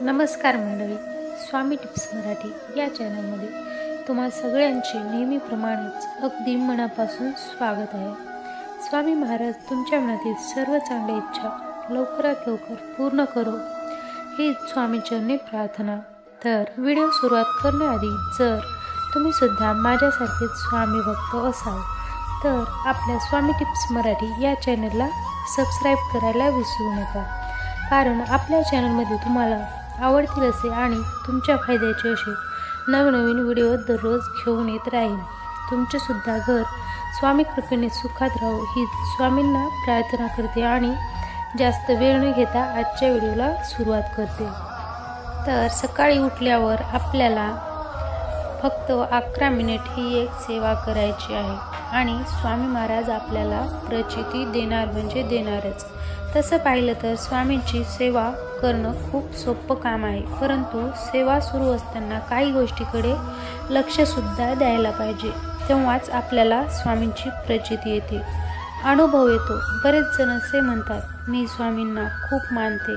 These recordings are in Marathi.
नमस्कार मंडळी, स्वामी टिप्स मराठी या चॅनलमध्ये तुम्हा सगळ्यांचे नेहमीप्रमाणेच अगदी मनापासून स्वागत आहे। स्वामी महाराज तुमच्या मनातील सर्व चांगल्या इच्छा लवकरात लवकर पूर्ण करो ही स्वामीचरणी प्रार्थना। तर व्हिडिओ सुरुवात करण्याआधी जर तुम्ही सुद्धा माझ्यासारखेच स्वामी भक्त असाल तर आपल्या स्वामी टिप्स मराठी या चॅनलला सबस्क्राईब करायला विसरू नका, कारण आपल्या चॅनलमध्ये तुम्हाला आवडतील असे आणि तुमच्या फायद्याचे असे नवनवीन व्हिडिओ दररोज घेऊन येत राहील। तुमचे सुद्धा घर स्वामी कृपेने सुखात राहो ही स्वामींना प्रार्थना करते आणि जास्त वेळ न घेता आजच्या व्हिडिओला सुरुवात करते। तर सकाळी उठल्यावर आपल्याला फक्त 11 मिनिट ही एक सेवा करायची आहे आणि स्वामी महाराज आपल्याला प्रचिती देणार म्हणजे देणारच। तसं पाहिलं तर स्वामींची सेवा करणं खूप सोपं काम आहे, परंतु सेवा सुरू असताना काही गोष्टीकडे लक्षसुद्धा द्यायला पाहिजे, तेव्हाच आपल्याला स्वामींची प्रचिती येते, अनुभव येतो। बरेच जण असे म्हणतात मी स्वामींना खूप मानते,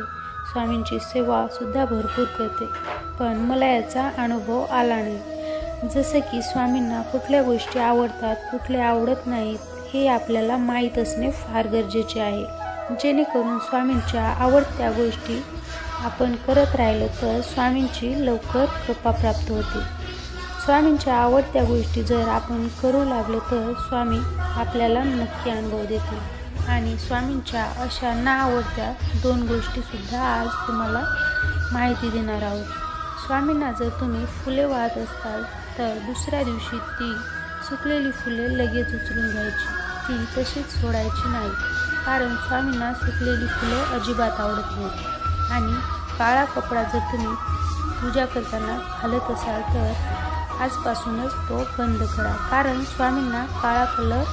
स्वामींची सेवासुद्धा भरपूर करते, पण मला याचा अनुभव आला नाही। जसं की स्वामींना कुठल्या गोष्टी आवडतात कुठल्या आवडत नाहीत हे आपल्याला माहीत असणे फार गरजेचे आहे, जेणेकरून स्वामींच्या आवडत्या गोष्टी आपण करत राहिलो तर स्वामींची लवकर कृपा प्राप्त होते। स्वामींच्या आवडत्या गोष्टी जर आपण करू लागलो तर स्वामी आपल्याला नक्की अनुभव देतील। आणि स्वामींच्या अशा ना आवडत्या 2 गोष्टीसुद्धा आज तुम्हाला माहिती देणार आहोत। स्वामींना जर तुम्ही फुले वाहत असाल तर दुसऱ्या दिवशी ती सुकलेली फुले लगेच उचलून घ्यायची, ती तशीच सोडायची नाही, कारण स्वामींना सुकलेली फुलं अजिबात आवडत नाहीत। आणि काळा कपडा जर तुम्ही पूजा करताना घालत असाल तर आजपासूनच तो बंद करा, कारण स्वामींना काळा कलर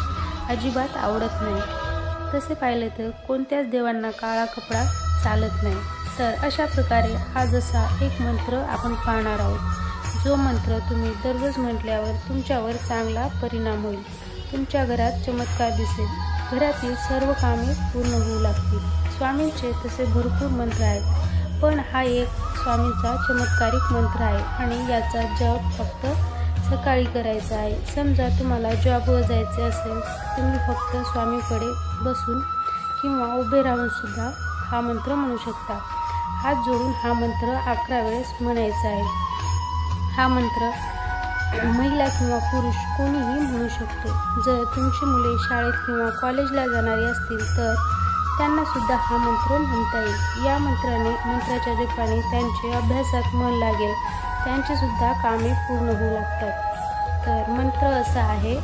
अजिबात आवडत नाही। तसे पाहिलं तर कोणत्याच देवांना काळा कपडा चालत नाही। तर अशा प्रकारे आज असा एक मंत्र आपण पाहणार आहोत, जो मंत्र तुम्ही दररोज म्हटल्यावर तुमच्यावर चांगला परिणाम होईल, तुमच्या घरात चमत्कार दिसेल, घरातील सर्व कामे पूर्ण होऊ लागतील। स्वामींचे तसे भरपूर मंत्र आहेत, पण हा एक स्वामींचा चमत्कारिक मंत्र आहे आणि याचा जप फक्त सकाळी करायचा आहे। समजा तुम्हाला जॉबवर जायचे असेल, तुम्ही फक्त स्वामीकडे बसून किंवा उभे राहून सुद्धा हा मंत्र म्हणू शकता। हात जोडून हा मंत्र 11 वेळेस म्हणायचा आहे। हा मंत्र महिला किंवा पुरुष कोणीही म्हणू शकतो। जर तुमची मुले शाळेत किंवा कॉलेजला जाणारी असतील तर त्यांना सुद्धा हा मंत्र म्हणता येईल। या मंत्राच्या जपाने त्यांचे अभ्यासात मन लागेल, त्यांची सुद्धा कामे पूर्ण होऊ लागतात। तर मंत्र असा आहे,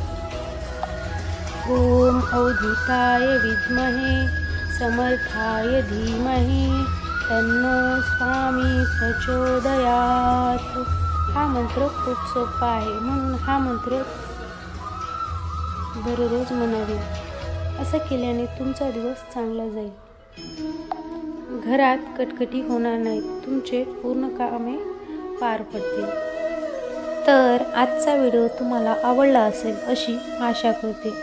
ओम अवधूताय विद्महे समर्थाय धीमहि तन्नो स्वामी प्रचोदयात्। हा मंत्र खूप सोपा आहे, म्हणून हा मंत्र दररोज म्हणावे। असं केल्याने तुमचा दिवस चांगला जाईल, घरात कटकटी होणार नाहीत, तुमचे पूर्ण कामे पार पडतील। तर आजचा व्हिडिओ तुम्हाला आवडला असेल अशी आशा करते,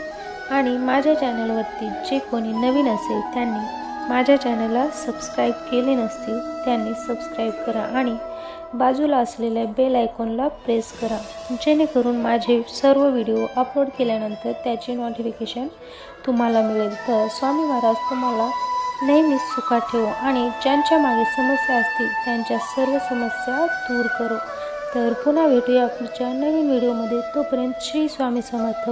आणि माझ्या चॅनलवरती जे कोणी नवीन असेल त्यांनी माझ्या चॅनलला सबस्क्राईब केले नसतील त्यांनी सबस्क्राईब करा आणि बाजूला असलेल्या बेल आयकॉनला प्रेस करा, जेणेकरून माझे सर्व व्हिडिओ अपलोड केल्यानंतर त्याचे नोटिफिकेशन तुम्हाला मिळेल। तर स्वामी महाराज तुम्हाला नेहमीच सुखात ठेवो आणि ज्यांच्या मागे समस्या असतील त्यांच्या सर्व समस्या दूर करो। तर पुन्हा भेटूया पुढच्या नवीन व्हिडिओमध्ये, तोपर्यंत श्री स्वामी समर्थ।